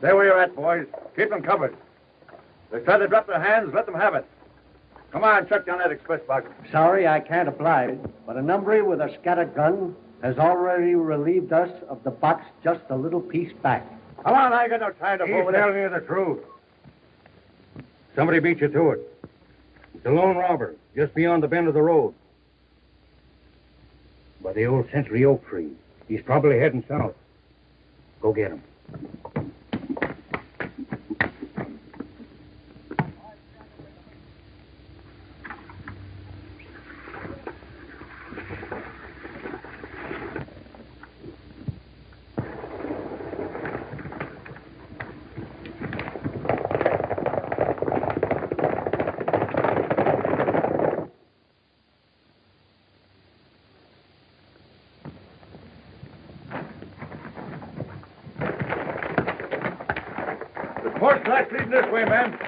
Stay where you're at, boys. Keep them covered. They try to drop their hands, let them have it. Come on, check down that express box. Sorry, I can't oblige, but a number with a scattered gun has already relieved us of the box just a little piece back. Come on, I ain't got no time to fool with telling you the truth. Somebody beat you to it. It's a lone robber, just beyond the bend of the road. By the old Century Oak tree. He's probably heading south. Go get him. Horse track's leading this way, man.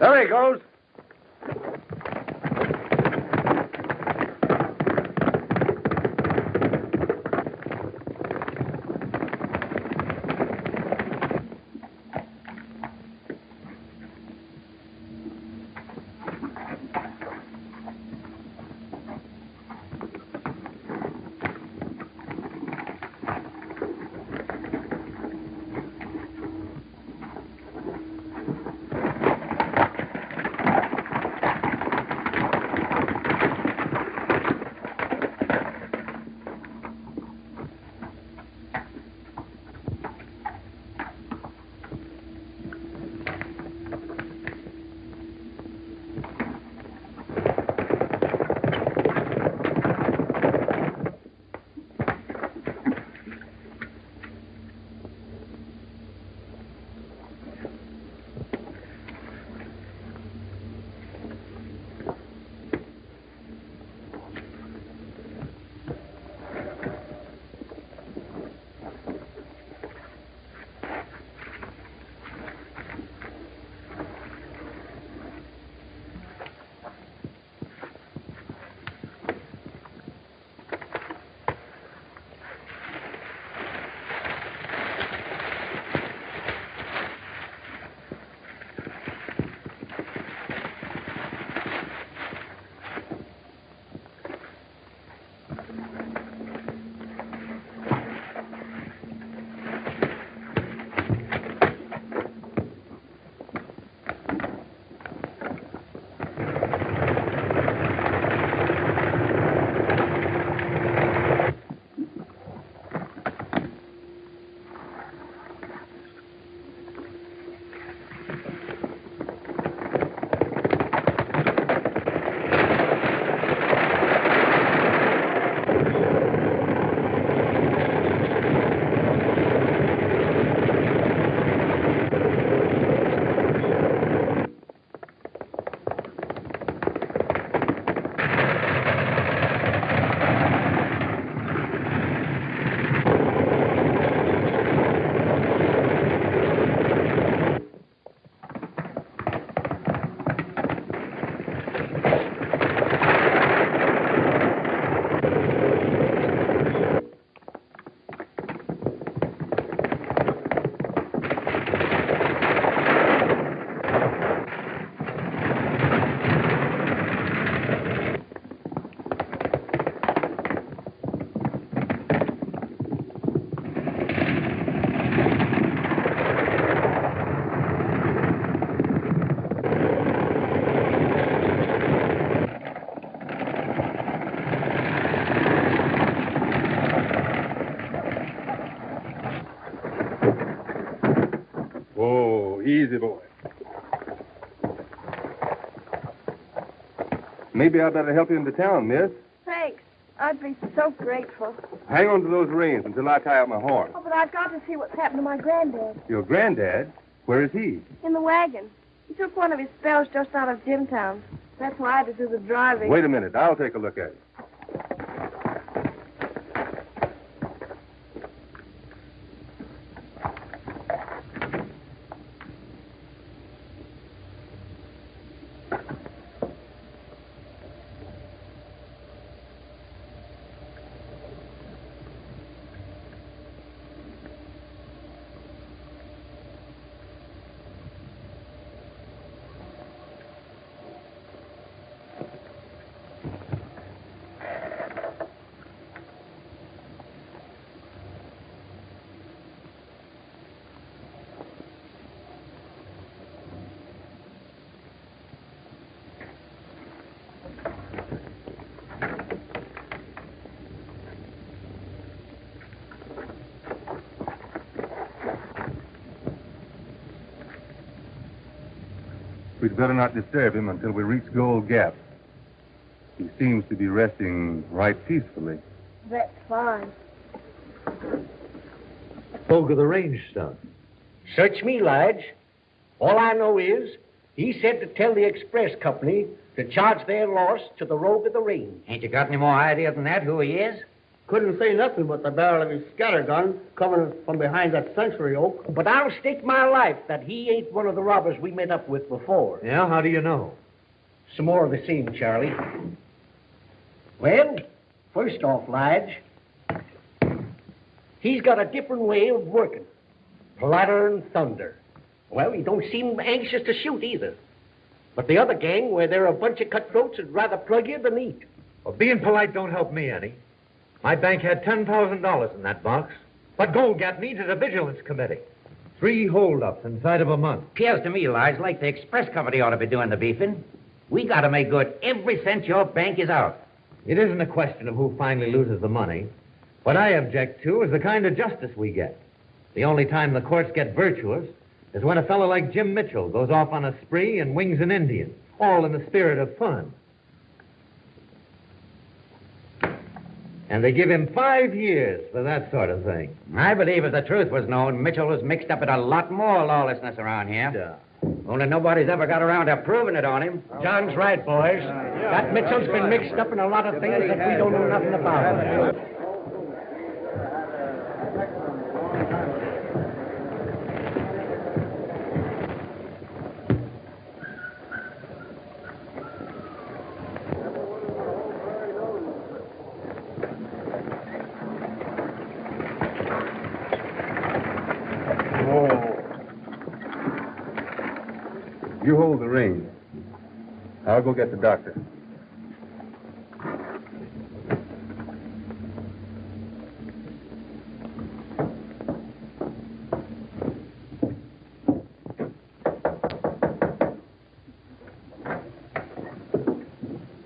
There he goes. Easy, boy. Maybe I'd better help you into town, miss. Thanks. I'd be so grateful. Hang on to those reins until I tie up my horse. Oh, but I've got to see what's happened to my granddad. Your granddad? Where is he? In the wagon. He took one of his spells just out of Jimtown. That's why I had to do the driving. Wait a minute. I'll take a look at it. We'd better not disturb him until we reach Gold Gap. He seems to be resting right peacefully. That's fine. Spoke of the range stuff. Search me, Lige. All I know is he said to tell the express company to charge their loss to the rogue of the range. Ain't you got any more idea than that who he is? Couldn't say nothing but the barrel of his scattergun coming from behind that century oak. But I'll stake my life that he ain't one of the robbers we met up with before. Yeah, how do you know? Some more of the same, Charlie. Well, first off, Lige, he's got a different way of working. Platter and thunder. Well, he don't seem anxious to shoot either. But the other gang, where they're a bunch of cutthroats, would rather plug you than eat. Well, being polite don't help me any. My bank had $10,000 in that box. But Gold Gap needed a vigilance committee. 3 holdups inside of a month. Appears to me, Lige, like the express company ought to be doing the beefing. We got to make good every cent your bank is out. It isn't a question of who finally loses the money. What I object to is the kind of justice we get. The only time the courts get virtuous is when a fellow like Jim Mitchell goes off on a spree and wings an Indian, all in the spirit of fun. And they give him 5 years for that sort of thing. I believe if the truth was known, Mitchell was mixed up in a lot more lawlessness around here. Yeah. Only nobody's ever got around to proving it on him. John's right, boys. That Mitchell's been mixed up in a lot of things that we don't know nothing about. You hold the reins. I'll go get the doctor.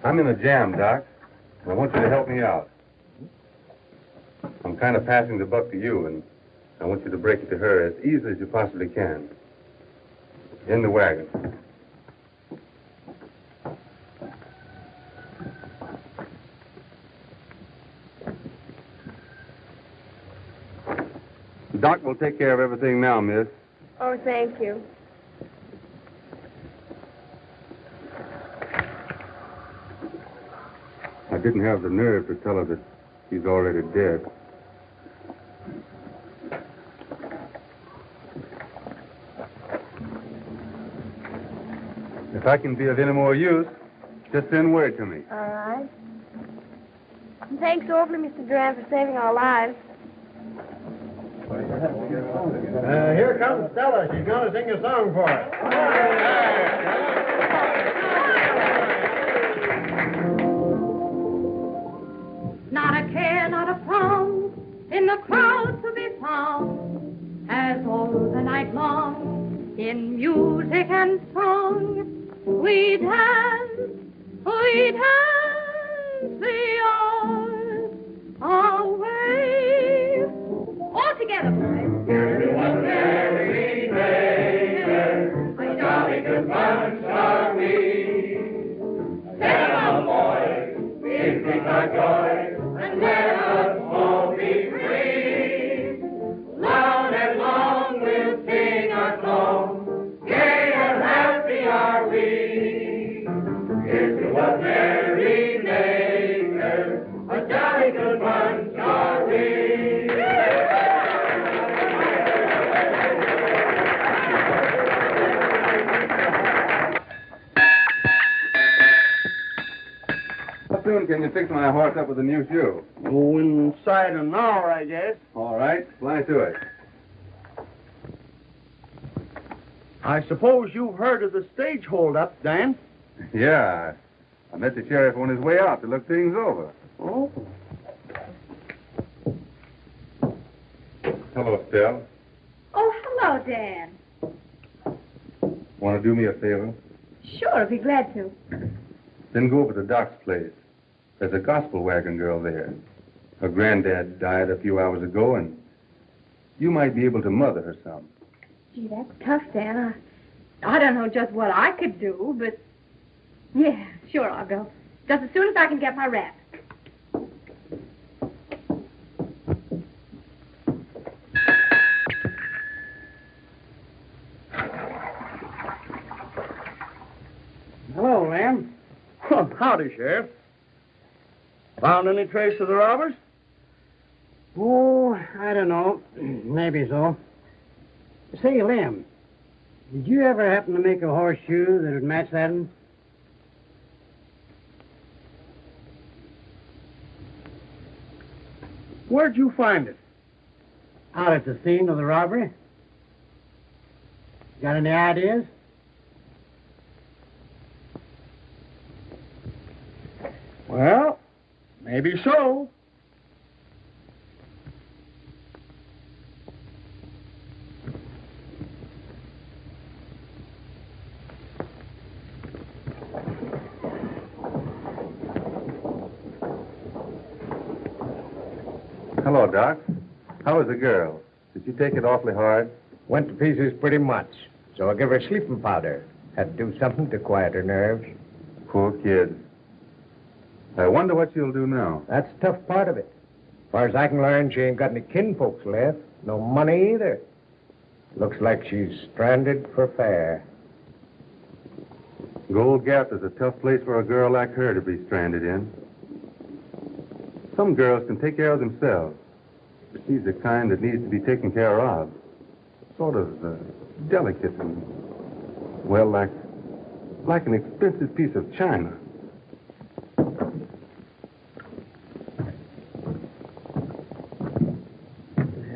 I'm in a jam, Doc. And I want you to help me out. I'm kind of passing the buck to you, and I want you to break it to her as easily as you possibly can. In the wagon. The doc will take care of everything now, miss. Oh, thank you. I didn't have the nerve to tell her that he's already dead. If I can be of any more use, just send word to me. All right. And thanks awfully, Mr. Duran, for saving our lives. Here comes Stella. She's going to sing a song for us. Not a care, not a frown, in the crowd to be found, as all the night long, in music and song, we dance the hours away. All together, boys. One merry day, a jolly good bunch are we. Set 'em up, boys, this is our joy, and let us all be When can you fix my horse up with a new shoe? Go inside an hour, I guess. All right, fly to it. I suppose you've heard of the stage holdup, Dan? Yeah, I met the sheriff on his way out to look things over. Oh. Hello, Estelle. Oh, hello, Dan. Want to do me a favor? Sure, I'd be glad to. Then go over to Doc's place. There's a gospel wagon girl there. Her granddad died a few hours ago, and you might be able to mother her some. Gee, that's tough, Dan. I don't know just what I could do, but... Yeah, sure, I'll go. Just as soon as I can get my wrap. Hello, ma'am. Well, howdy, Sheriff. Found any trace of the robbers? Oh, I don't know. Maybe so. Say, Lem, did you ever happen to make a horseshoe that would match that one? Where'd you find it? Out at the scene of the robbery. Got any ideas? Well, maybe so. Hello, Doc. How is the girl? Did you take it awfully hard? Went to pieces pretty much. So I gave her sleeping powder. Had to do something to quiet her nerves. Poor kid. I wonder what she'll do now. That's the tough part of it. As far as I can learn, she ain't got any kinfolks left. No money either. Looks like she's stranded for fair. Gold Gap is a tough place for a girl like her to be stranded in. Some girls can take care of themselves. But she's the kind that needs to be taken care of. Sort of delicate and, well, like an expensive piece of china.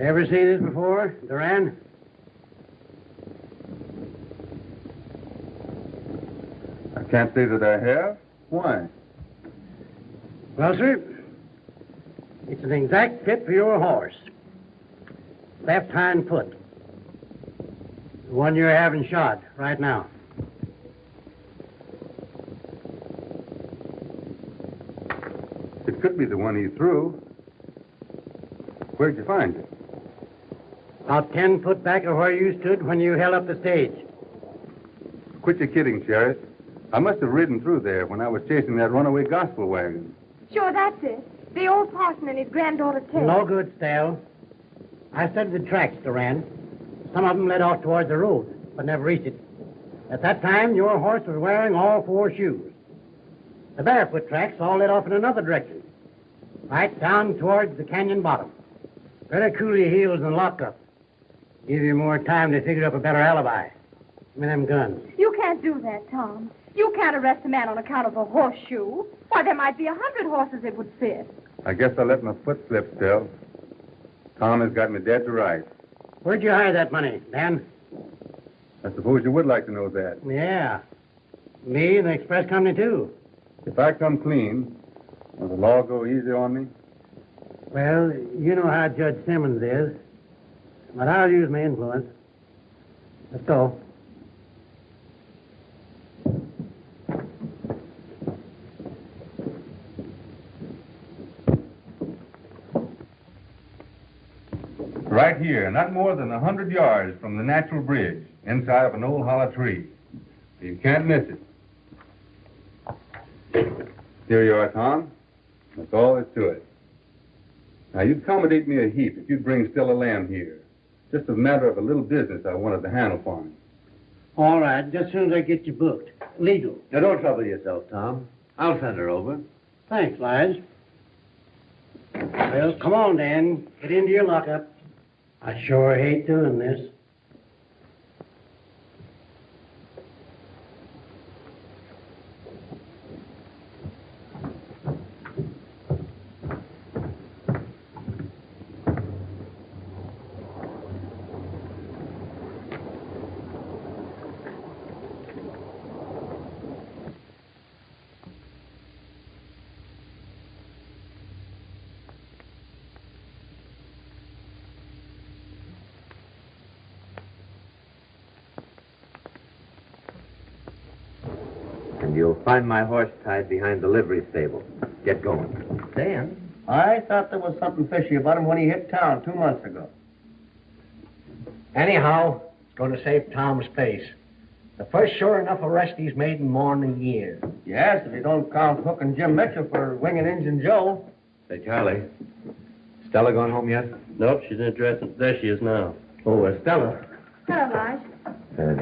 Ever seen this before, Duran? I can't say that I have. Why? Well, sir, it's an exact fit for your horse. Left hind foot. The one you're having shot right now. It could be the one he threw. Where'd you find it? About 10 foot back of where you stood when you held up the stage. Quit your kidding, Sheriff. I must have ridden through there when I was chasing that runaway gospel wagon. Sure, that's it. The old parson and his granddaughter, Ted. No good, Stell. I studied the tracks, Duran. Some of them led off towards the road, but never reached it. At that time, your horse was wearing all four shoes. The barefoot tracks all led off in another direction, right down towards the canyon bottom. Better cool your heels and lock up. Give you more time to figure up a better alibi. Give me them guns. You can't do that, Tom. You can't arrest a man on account of a horseshoe. Why, there might be 100 horses it would fit. I guess I let my foot slip, Still. Tom has got me dead to rights. Where'd you hide that money, Dan? I suppose you would like to know that. Yeah. Me and the express company, too. If I come clean, will the law go easy on me? Well, you know how Judge Simmons is. But I'll use my influence. Let's go. Right here, not more than 100 yards from the natural bridge, inside of an old hollow tree. You can't miss it. Here you are, Tom. That's all there's to it. Now, you'd accommodate me a heap if you'd bring Stella Lamb here. Just a matter of a little business I wanted to handle for him. All right, just as soon as I get you booked. Legal. Now, don't trouble yourself, Tom. I'll send her over. Thanks, Lige. Well, come on, Dan. Get into your lockup. I sure hate doing this. You'll find my horse tied behind the livery stable. Get going. Dan? I thought there was something fishy about him when he hit town 2 months ago. Anyhow, it's going to save Tom's face. The first sure enough arrest he's made in more than a year. Yes, if you don't count Hook and Jim Mitchell for winging Injun Joe. Say, Charlie, Stella gone home yet? Nope, she's interested. There she is now. Oh, Stella. Hello, Lige.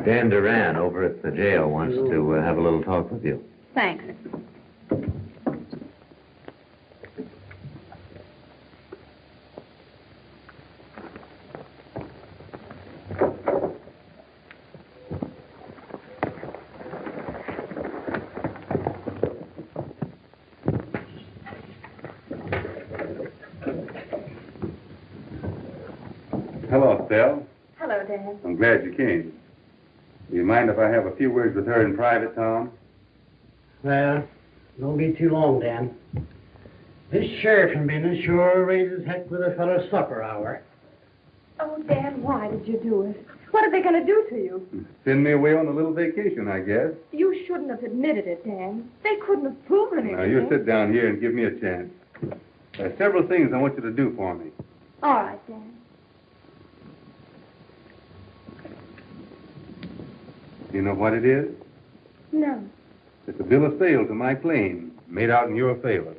Dan Duran over at the jail wants to have a little talk with you. Thanks. Hello, Stell. Hello, Dan. I'm glad you came. Do you mind if I have a few words with her in private, Tom? Well, don't be too long, Dan. This sheriff's business sure raises heck with a fellow's supper hour. Oh, Dan, why did you do it? What are they going to do to you? Send me away on a little vacation, I guess. You shouldn't have admitted it, Dan. They couldn't have proven anything. Now, you sit down here and give me a chance. There are several things I want you to do for me. All right, Dan. Do you know what it is? No. It's a bill of sale to my claim, made out in your favor.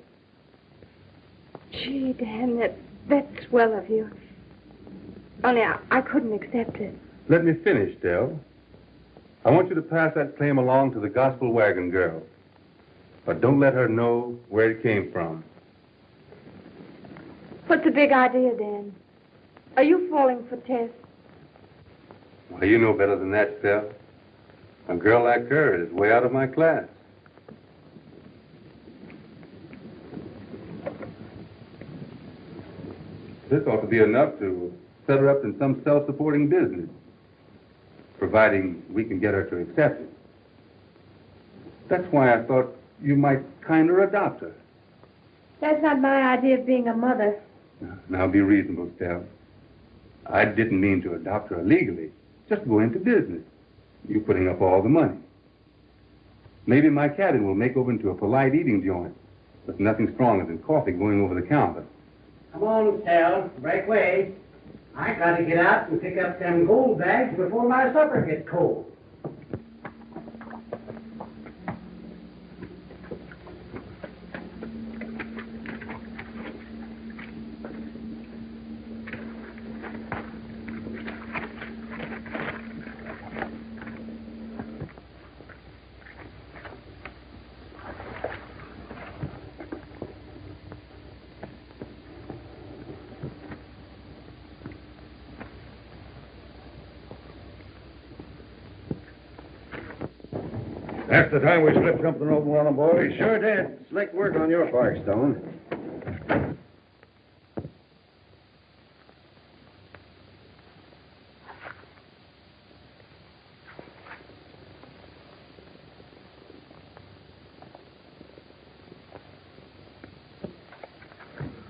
Gee, Dan, that's swell of you. Only I couldn't accept it. Let me finish, Del. I want you to pass that claim along to the gospel wagon girl. But don't let her know where it came from. What's the big idea, Dan? Are you falling for Tess? Well, you know better than that, Stell. A girl like her is way out of my class. This ought to be enough to set her up in some self-supporting business, providing we can get her to accept it. That's why I thought you might kind of adopt her. That's not my idea of being a mother. Now be reasonable, Stell. I didn't mean to adopt her illegally. Just go into business. You putting up all the money. Maybe my cabin will make over into a polite eating joint, with nothing stronger than coffee going over the counter. Come on, Stell. Break away. I got to get out and pick up them gold bags before my supper gets cold. That's the time we slipped something open on them, boys. We sure did. Slick work on your part, Stone.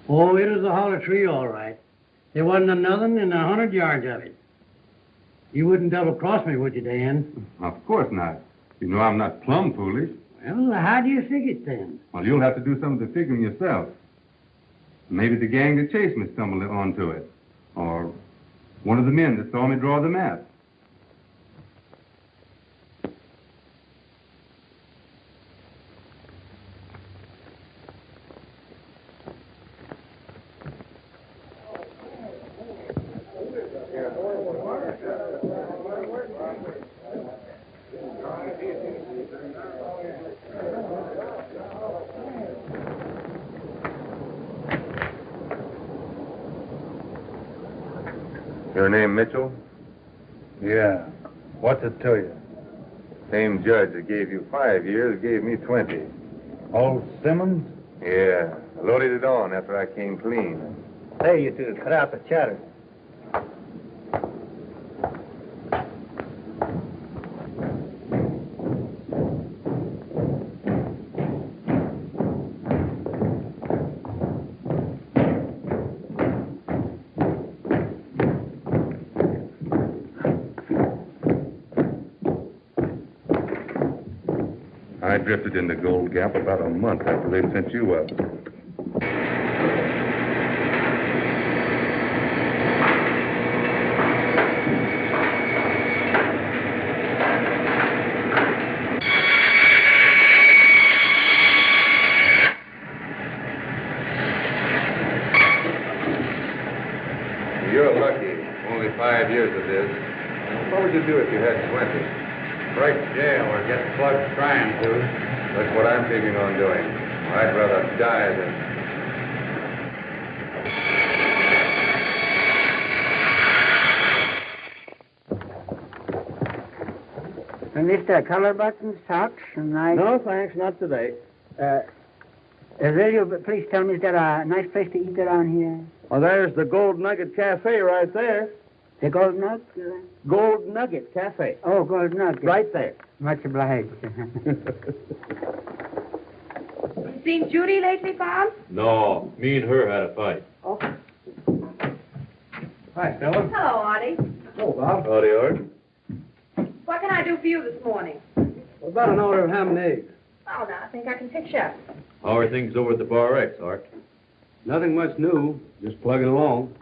Oh, it was a hollow tree, all right. There wasn't nothing in 100 yards of it. You wouldn't double-cross me, would you, Dan? Of course not. You know I'm not plumb foolish. Well, how do you figure it, then? Well, you'll have to do some of the figuring yourself. Maybe the gang that chased me stumbled onto it. Or one of the men that saw me draw the map. Your name Mitchell? Yeah. What's it to you? Same judge that gave you 5 years gave me 20. Old Simmons? Yeah. I loaded it on after I came clean. Hey, you two, cut out the chatter. I I drifted into Gold Gap about a month after they sent you up. You're lucky. Only 5 years of this. What would you do if you had 20? Break jail or get plugged trying to. That's what I'm thinking on doing. I'd rather die than... Mr. Color Buttons, socks, and knives? No, thanks, not today. Will you please tell me, is there a nice place to eat around here? Well, there's the Gold Nugget Cafe right there. The Gold Nugget? Gold Nugget Cafe. Oh, Gold Nugget. Right there. Much obliged. You seen Judy lately, Bob? No, me and her had a fight. Oh. Hi, Stella. Hello, Artie. Hello, Bob. Howdy, Art. What can I do for you this morning? What about an order of ham and eggs? Oh, no, I think I can fix you up. How are things over at the Bar X, Art? Nothing much new. Just plugging along.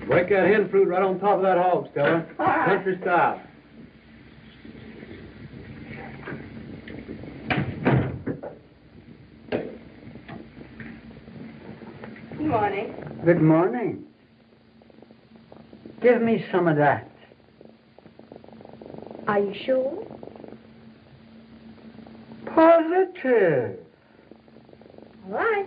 Break that hen fruit right on top of that hog, Stella. All right. Country style. Good morning. Good morning. Give me some of that. Are you sure? Positive. All right.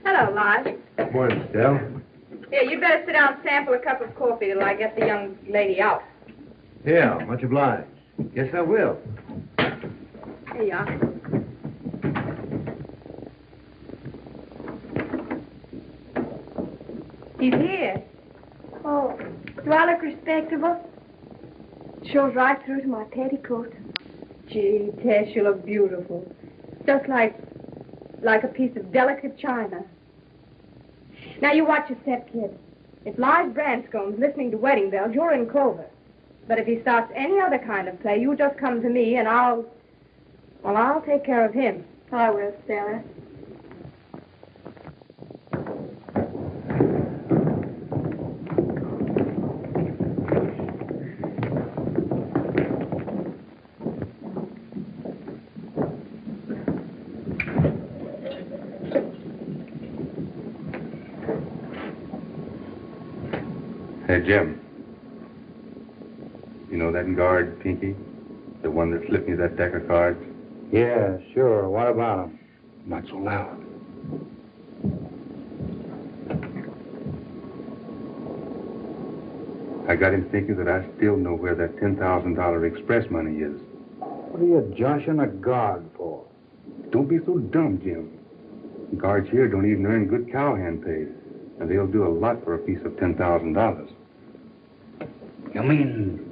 Hello, Lige. Morning, Stella. Here, you'd better sit down and sample a cup of coffee till I get the young lady out. Yeah, much obliged. Yes, I will. Here you are. He's here. Oh, do I look respectable? Shows right through to my petticoat. Gee, Tess, you look beautiful. Just like a piece of delicate china. Now, you watch your step, kid. If Lige Branscome's listening to wedding bells, you're in clover. But if he starts any other kind of play, you just come to me and I'll take care of him. I will, Stella. Hey, Jim. You know that guard, Pinky? The one that slipped me that deck of cards? Yeah, sure. What about him? Not so loud. I got him thinking that I still know where that $10,000 express money is. What are you joshing a guard for? Don't be so dumb, Jim. Guards here don't even earn good cowhand pay, and they'll do a lot for a piece of $10,000. You mean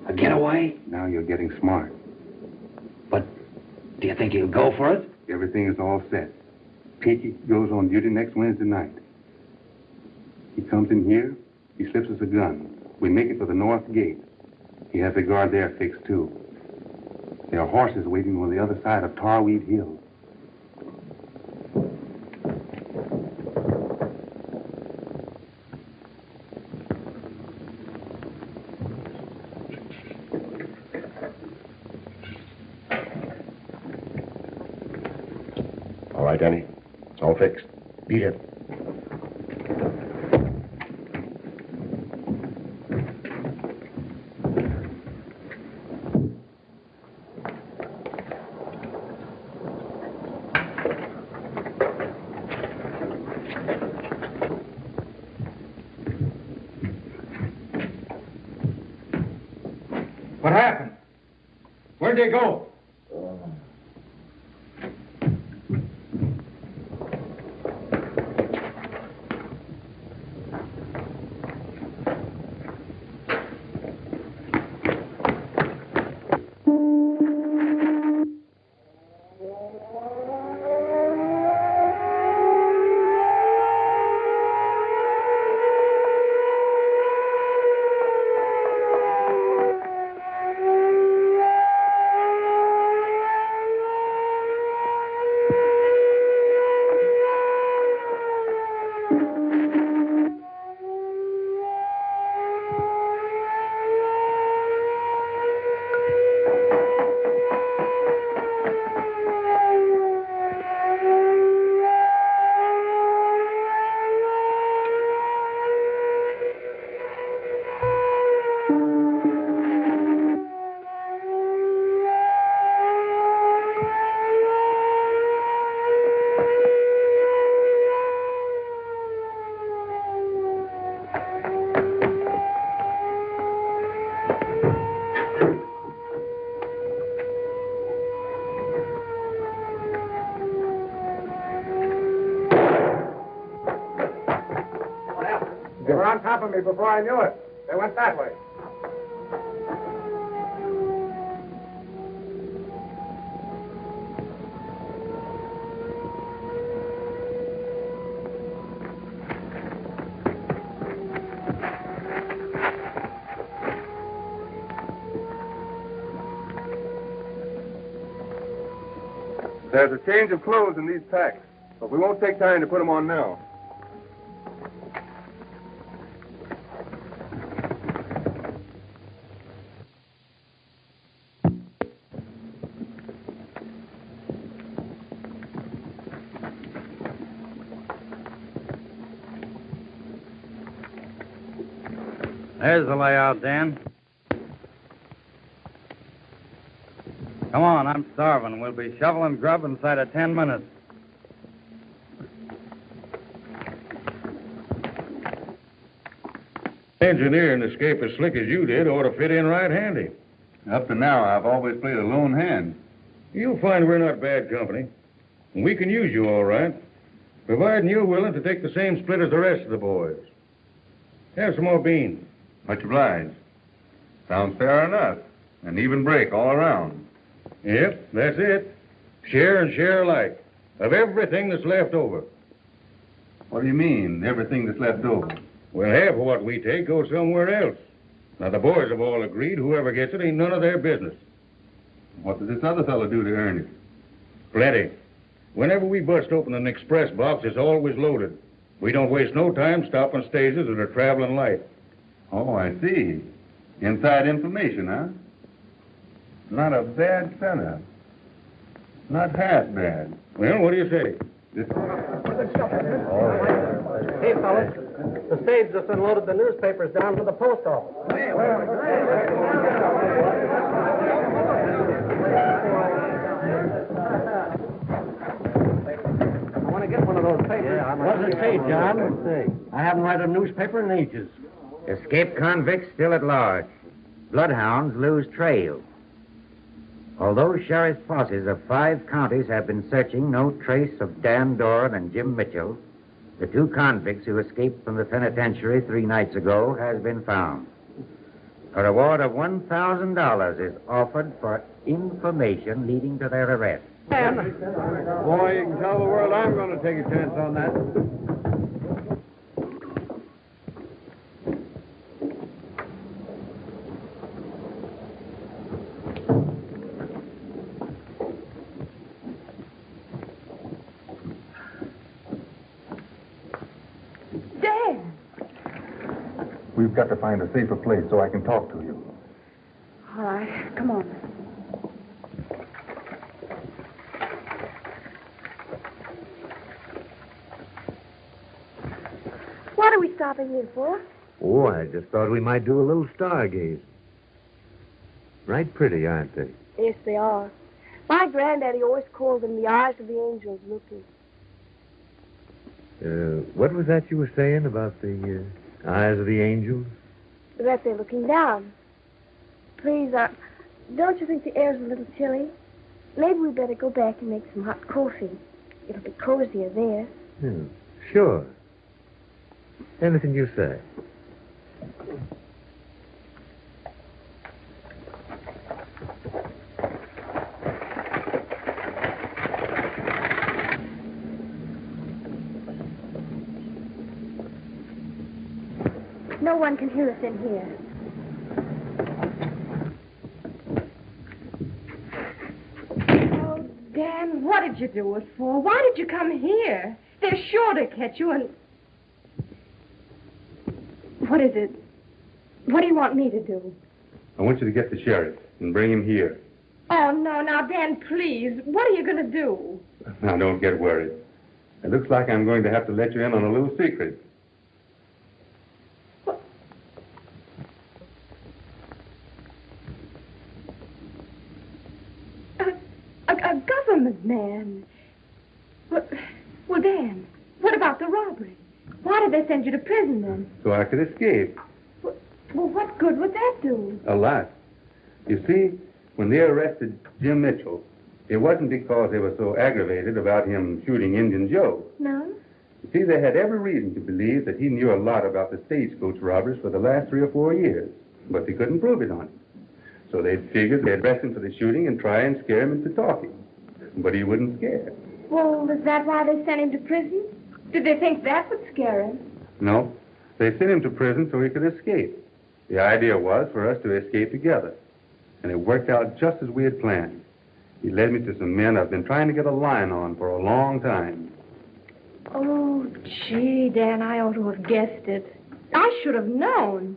a getaway? Now you're getting smart. But do you think he'll go for it? Everything is all set. Pinky goes on duty next Wednesday night. He comes in here, he slips us a gun. We make it for the north gate. He has the guard there fixed, too. There are horses waiting on the other side of Tarweed Hill. right, Danny. It's all fixed. Beat it. What happened? Where'd they go? They were on top of me before I knew it. They went that way. There's a change of clothes in these packs, but we won't take time to put them on now. There's the layout, Dan. Come on, I'm starving. We'll be shoveling grub inside of 10 minutes. Engineer and escape as slick as you did ought to fit in right handy. Up to now, I've always played a lone hand. You'll find we're not bad company. And we can use you all right, providing you're willing to take the same split as the rest of the boys. Have some more beans. Much obliged. Sounds fair enough. An even break all around. Yep, that's it. Share and share alike. Of everything that's left over. What do you mean, everything that's left over? Well, half of what we take goes somewhere else. Now, the boys have all agreed whoever gets it ain't none of their business. What does this other fellow do to earn it? Plenty. Whenever we bust open an express box, it's always loaded. We don't waste no time stopping stages that are traveling light. Oh, I see. Inside information, huh? Not a bad setup. Not half bad. Well, what do you say? Hey, fellas, the stage just unloaded the newspapers down to the post office. I want to get one of those papers. Yeah, what does it say, John? I haven't read a newspaper in ages. Escaped convicts still at large. Bloodhounds lose trail. Although sheriff's forces of 5 counties have been searching no trace of Dan Doran and Jim Mitchell, the 2 convicts who escaped from the penitentiary 3 nights ago has been found. A reward of $1,000 is offered for information leading to their arrest. Boy, you can tell the world I'm going to take a chance on that. We've got to find a safer place so I can talk to you. All right, come on. stopping here for? Oh, I just thought we might do a little stargaze. Right pretty, aren't they? Yes, they are. My granddaddy always called them the eyes of the angels looking. What was that you were saying about the eyes of the angels? That they're looking down. Please, don't you think the air's a little chilly? Maybe we better go back and make some hot coffee. It'll be cozier there. Yeah, sure. Anything you say. No one can hear us in here. Oh, Dan, what did you do it for? Why did you come here? They're sure to catch you and... What is it? What do you want me to do? I want you to get the sheriff and bring him here. Oh, no, now, Dan, please. What are you going to do? Now, don't get worried. It looks like I'm going to have to let you in on a little secret. A government man. Well, Dan, what about the robbery? Why did they send you to prison then? So I could escape. Well, what good would that do? A lot. You see, when they arrested Jim Mitchell, it wasn't because they were so aggravated about him shooting Indian Joe. No? You see, they had every reason to believe that he knew a lot about the stagecoach robbers for the last 3 or 4 years, but they couldn't prove it on him. So they figured they'd arrest him for the shooting and try and scare him into talking. But he wouldn't scare. Well, is that why they sent him to prison? Did they think that would scare him? No. They sent him to prison so he could escape. The idea was for us to escape together. And it worked out just as we had planned. He led me to some men I've been trying to get a line on for a long time. Oh, gee, Dan, I ought to have guessed it. I should have known.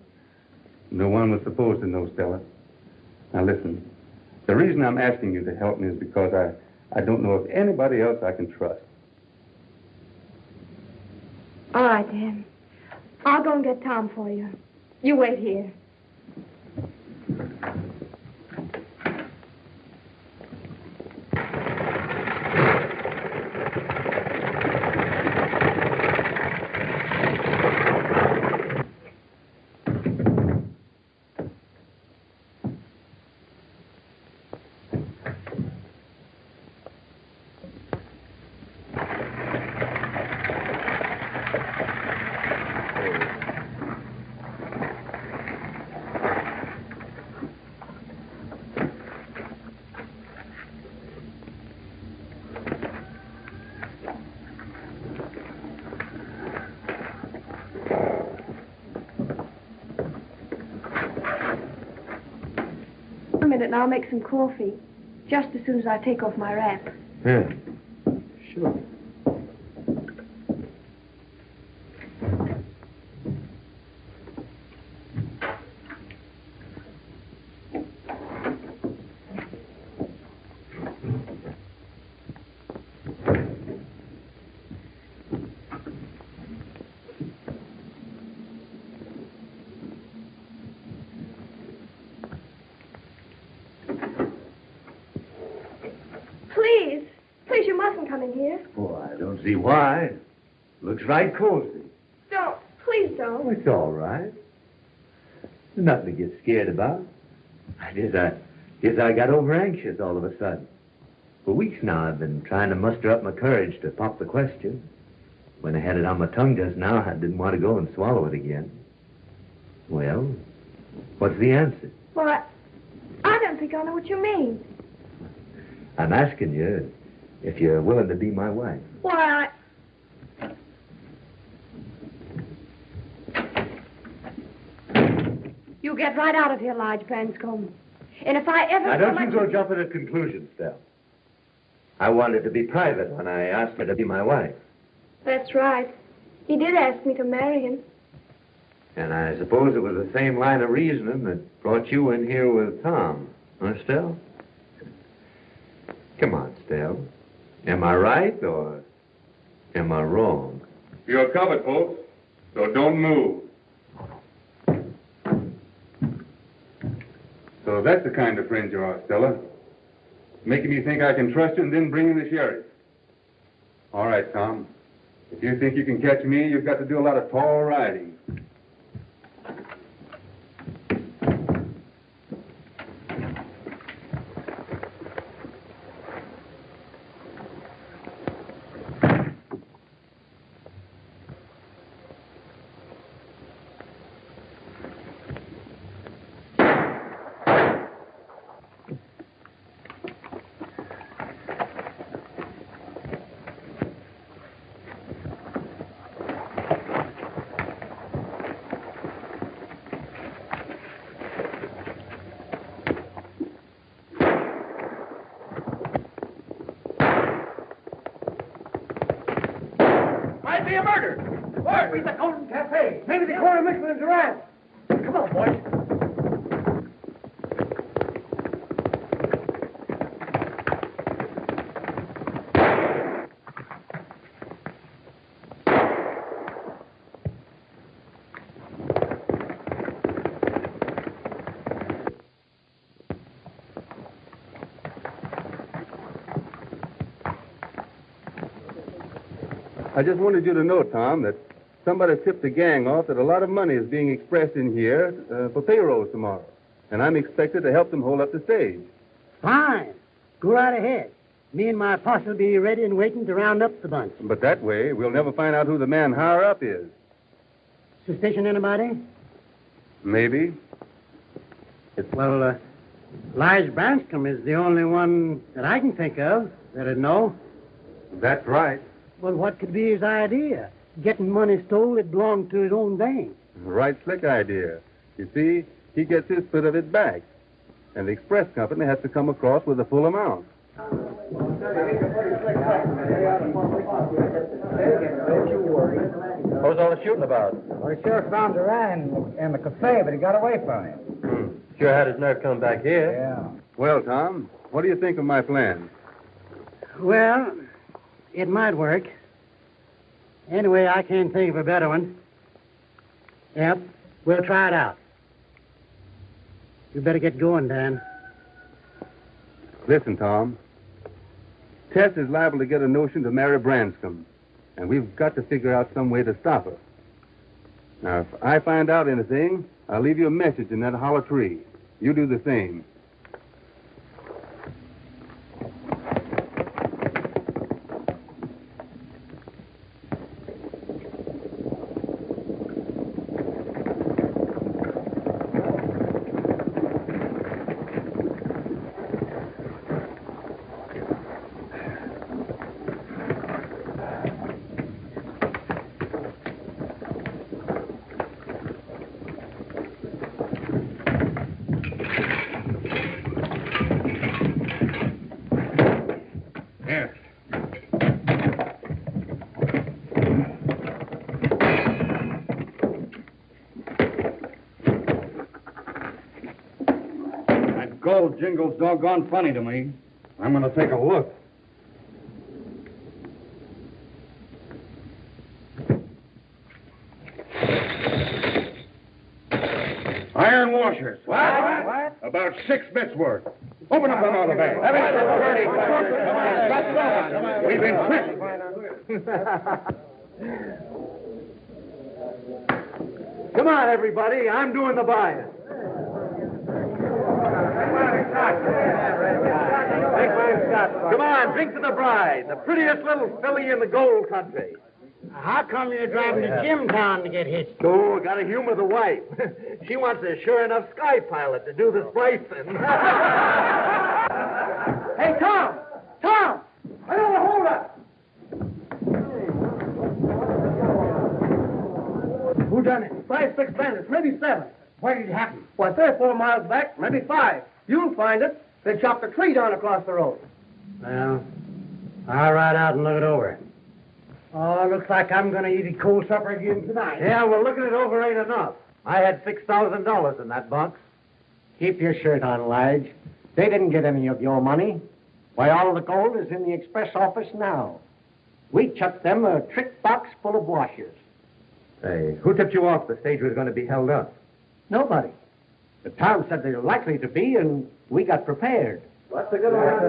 No one was supposed to know, Stella. Now listen, the reason I'm asking you to help me is because I don't know of anybody else I can trust. All right, Dan. I'll go and get Tom for you. You wait here. A minute and I'll make some coffee. Just as soon as I take off my wrap. Yeah, sure. Please, you mustn't come in here. Oh, I don't see why. Looks right cozy. Don't. Please don't. Oh, it's all right. There's nothing to get scared about. I guess I got over anxious all of a sudden. For weeks now, I've been trying to muster up my courage to pop the question. When I had it on my tongue just now, I didn't want to go and swallow it again. Well, what's the answer? Well, I don't think I know what you mean. I'm asking you if you're willing to be my wife. Why, You get right out of here, Lige Branscombe. And if I ever... Now, don't you go jumping at conclusions, Stell. I wanted to be private when I asked her to be my wife. That's right. He did ask me to marry him. And I suppose it was the same line of reasoning that brought you in here with Tom. Huh, Stell? Come on, Stell. Am I right or am I wrong? You're covered, folks. So don't move. So that's the kind of friend you are, Stella. Making me think I can trust you and then bringing the sheriff. All right, Tom. If you think you can catch me, you've got to do a lot of tall riding. Might be a murder. Where? It's the Golden Cafe. Maybe the corner mixed with Duran. Come on, boys. I just wanted you to know, Tom, that somebody tipped the gang off that a lot of money is being expressed in here for payrolls tomorrow. And I'm expected to help them hold up the stage. Fine. Go right ahead. Me and my posse will be ready and waiting to round up the bunch. But that way, we'll never find out who the man higher up is. Suspicion anybody? Maybe. Well, Lige Branscombe is the only one that I can think of that'd know. That's right. Well, what could be his idea? Getting money stole that belonged to his own bank. Right slick idea. You see, he gets his split of it back. And the express company has to come across with the full amount. What was all the shooting about? Well, the sheriff found Duran in the cafe, but he got away from him. Sure had his nerve come back here. Yeah. Well, Tom, what do you think of my plan? Well, it might work. Anyway, I can't think of a better one. Yep, we'll try it out. You better get going, Dan. Listen, Tom. Tess is liable to get a notion to marry Branscombe, and we've got to figure out some way to stop her. Now, if I find out anything, I'll leave you a message in that hollow tree. You do the same. Gold jingle's doggone funny to me. I'm going to take a look. Iron washers. What? About 6 bits worth. Open up another bag. We've been tricked. Come on, everybody. I'm doing the buying. Come on, drink to the bride, the prettiest little filly in the gold country. How come you're driving to Jimtown to get hitched? Oh, gotta humor the wife. She wants a sure enough sky pilot to do the splicing. Hey, Tom! Tom! I got a hold up! Who done it? 5, 6 bandits, maybe 7. Where did it happen? Why, 3 or 4 miles back, maybe 5. You'll find it. They chopped a tree down across the road. Well, I'll ride out and look it over. Oh, looks like I'm going to eat a cold supper again tonight. Yeah, well, looking it over ain't enough. I had $6,000 in that box. Keep your shirt on, Lige. They didn't get any of your money. Why, all the gold is in the express office now. We chucked them a trick box full of washers. Hey, who tipped you off the stage was going to be held up? Nobody. The town said they were likely to be, and we got prepared. What's the good one?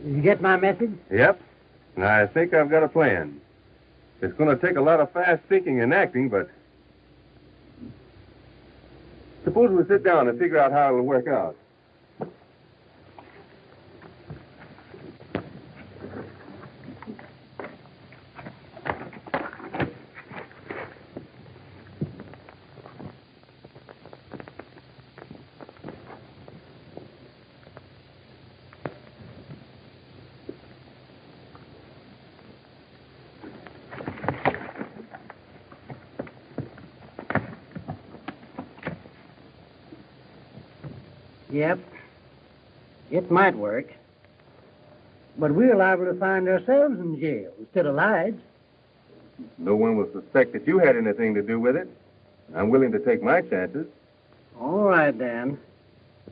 Did you get my message? Yep. And I think I've got a plan. It's going to take a lot of fast thinking and acting, but suppose we sit down and figure out how it'll work out. Yep. It might work. But we're liable to find ourselves in jail instead of Lige. No one will suspect that you had anything to do with it. I'm willing to take my chances. All right, Dan.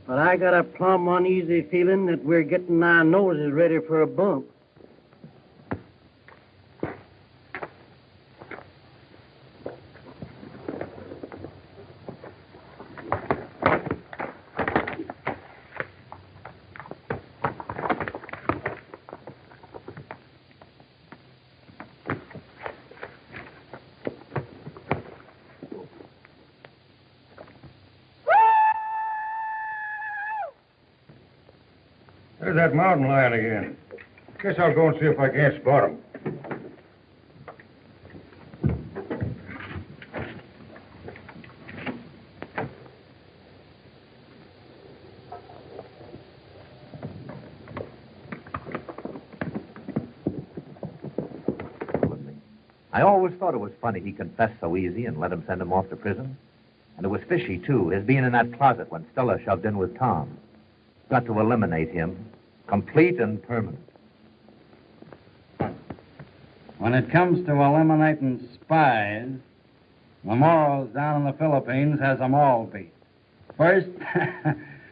But I got a plumb uneasy feeling that we're getting our noses ready for a bump. There's that mountain lion again. Guess I'll go and see if I can't spot him. I always thought it was funny he confessed so easy and let him send him off to prison. And it was fishy, too, his being in that closet when Stella shoved in with Tom. Got to eliminate him, complete and permanent. When it comes to eliminating spies, the Moros down in the Philippines has them all beat. First,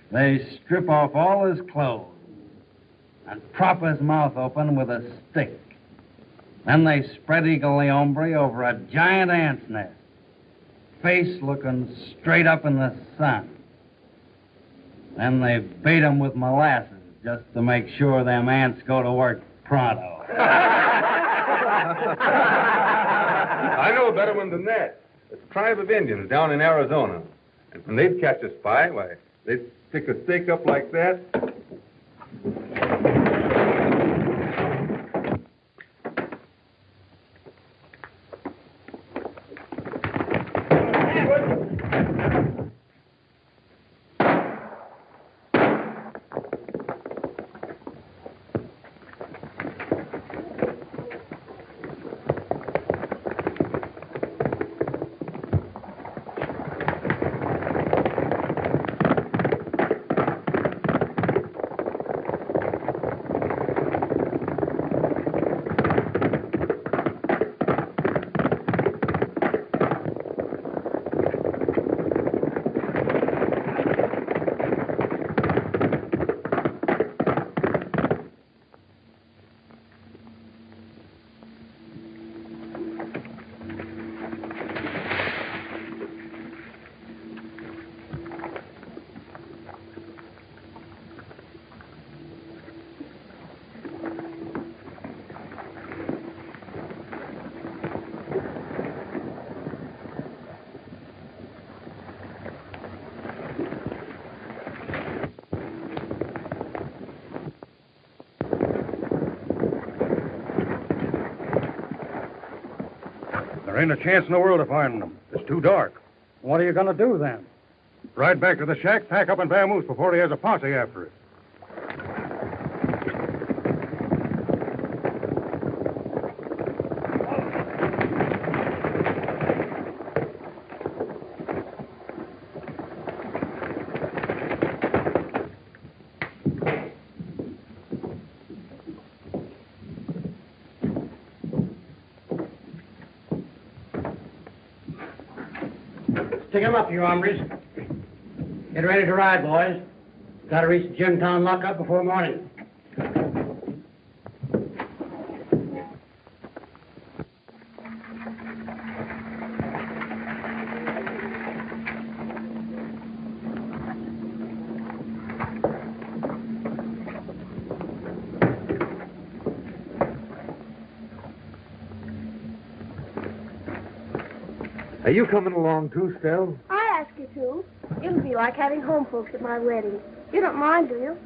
they strip off all his clothes and prop his mouth open with a stick. Then they spread Eagle the hombre over a giant ant's nest, face looking straight up in the sun. Then they bait him with molasses just to make sure them ants go to work pronto. I know a better one than that. It's a tribe of Indians down in Arizona. And when they'd catch a spy, why, they'd stick a stake up like that. There ain't a chance in the world of finding them. It's too dark. What are you going to do then? Ride back to the shack, pack up and vamoose before he has a posse after it. Stick 'em up, you hombres. Get ready to ride, boys. Got to reach the Jimtown lockup before morning. Are you coming along too, Stell? I ask you to. It'll be like having home folks at my wedding. You don't mind, do you?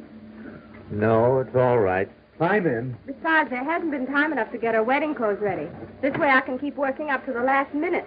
No, it's all right. Climb in. Besides, there hasn't been time enough to get her wedding clothes ready. This way I can keep working up to the last minute.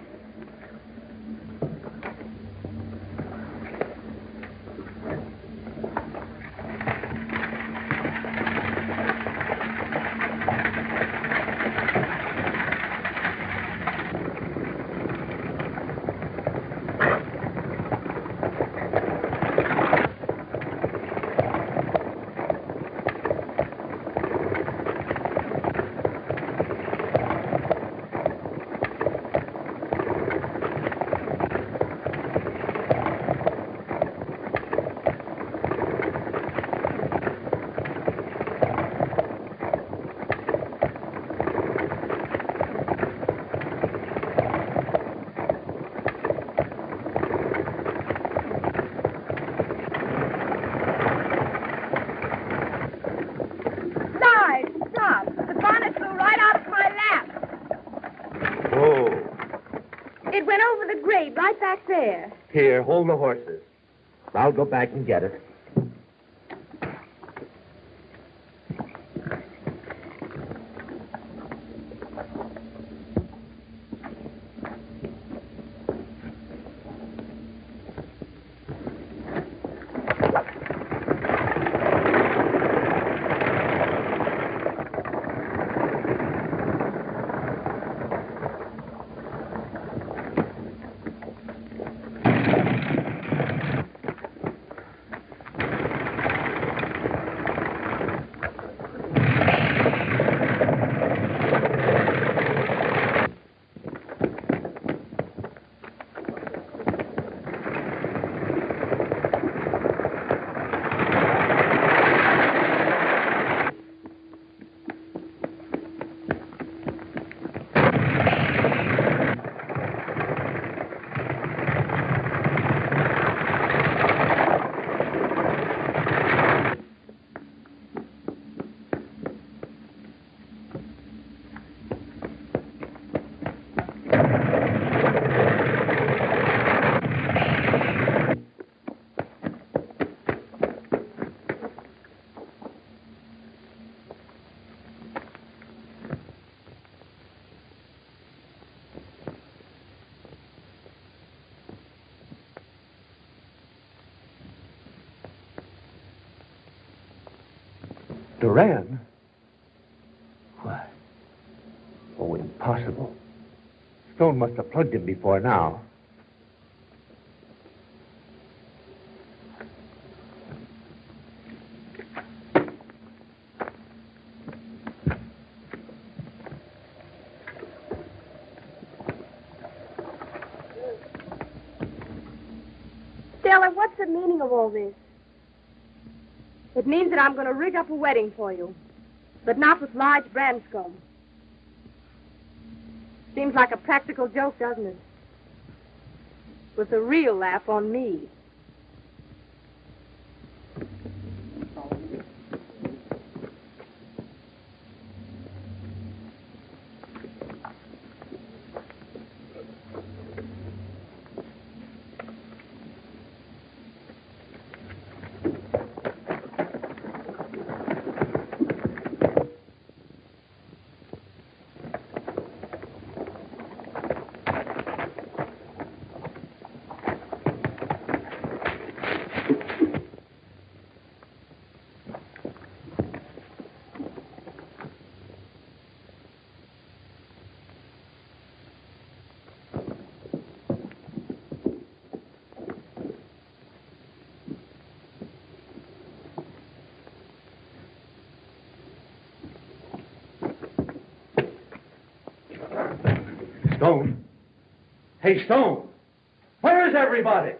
It went over the grade right back there. Here, hold the horses. I'll go back and get it. Duran? Why? Oh, impossible. Stone must have plugged him before now. Stella, what's the meaning of all this? It means that I'm going to rig up a wedding for you, but not with large Branscombe. Seems like a practical joke, doesn't it? With a real laugh on me. Stone? Hey, Stone! Where is everybody?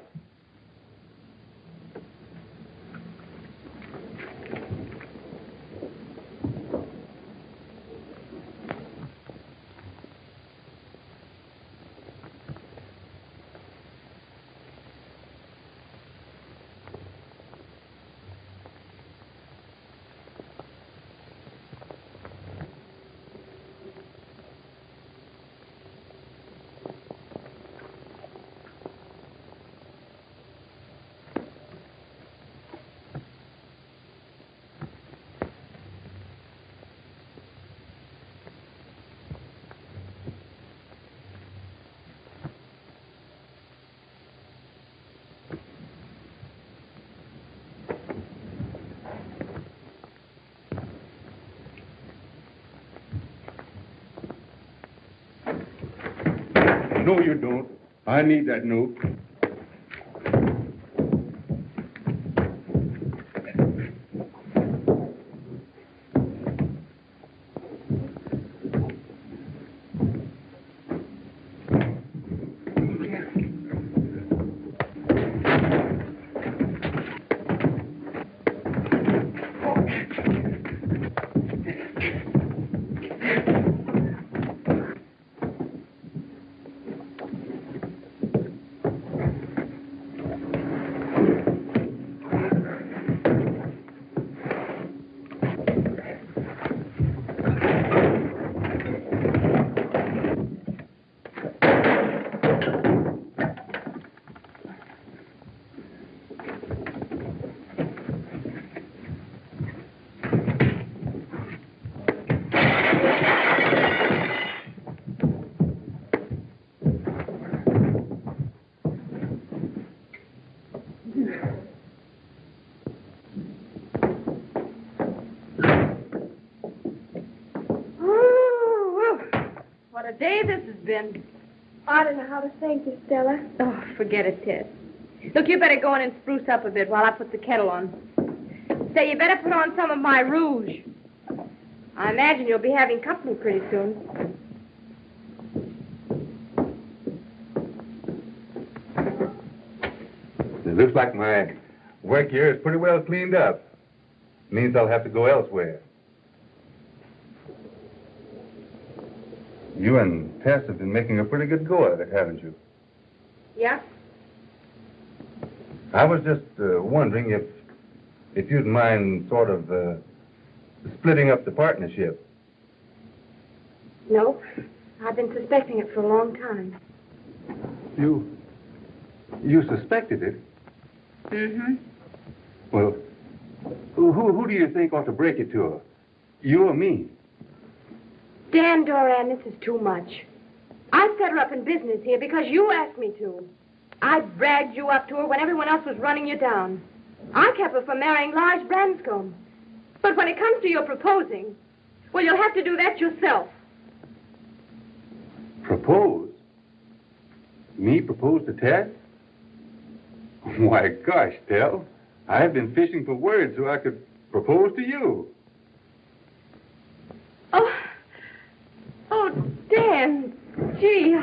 No, you don't. I need that note. What a day this has been. I don't know how to thank you, Stella. Oh, forget it, Tess. Look, you better go in and spruce up a bit while I put the kettle on. Say, you better put on some of my rouge. I imagine you'll be having company pretty soon. It looks like my work here is pretty well cleaned up. Means I'll have to go elsewhere. You and Tess have been making a pretty good go at it, haven't you? Yeah? I was just wondering if you'd mind sort of splitting up the partnership. No. I've been suspecting it for a long time. You suspected it? Mm-hmm. Well, who do you think ought to break it to her? You or me? Dan Doran, this is too much. I set her up in business here because you asked me to. I dragged you up to her when everyone else was running you down. I kept her from marrying Lige Branscombe. But when it comes to your proposing, well, you'll have to do that yourself. Propose? Me propose to Tess? Why, gosh, Tell, I've been fishing for words so I could propose to you. Oh, Dan, gee.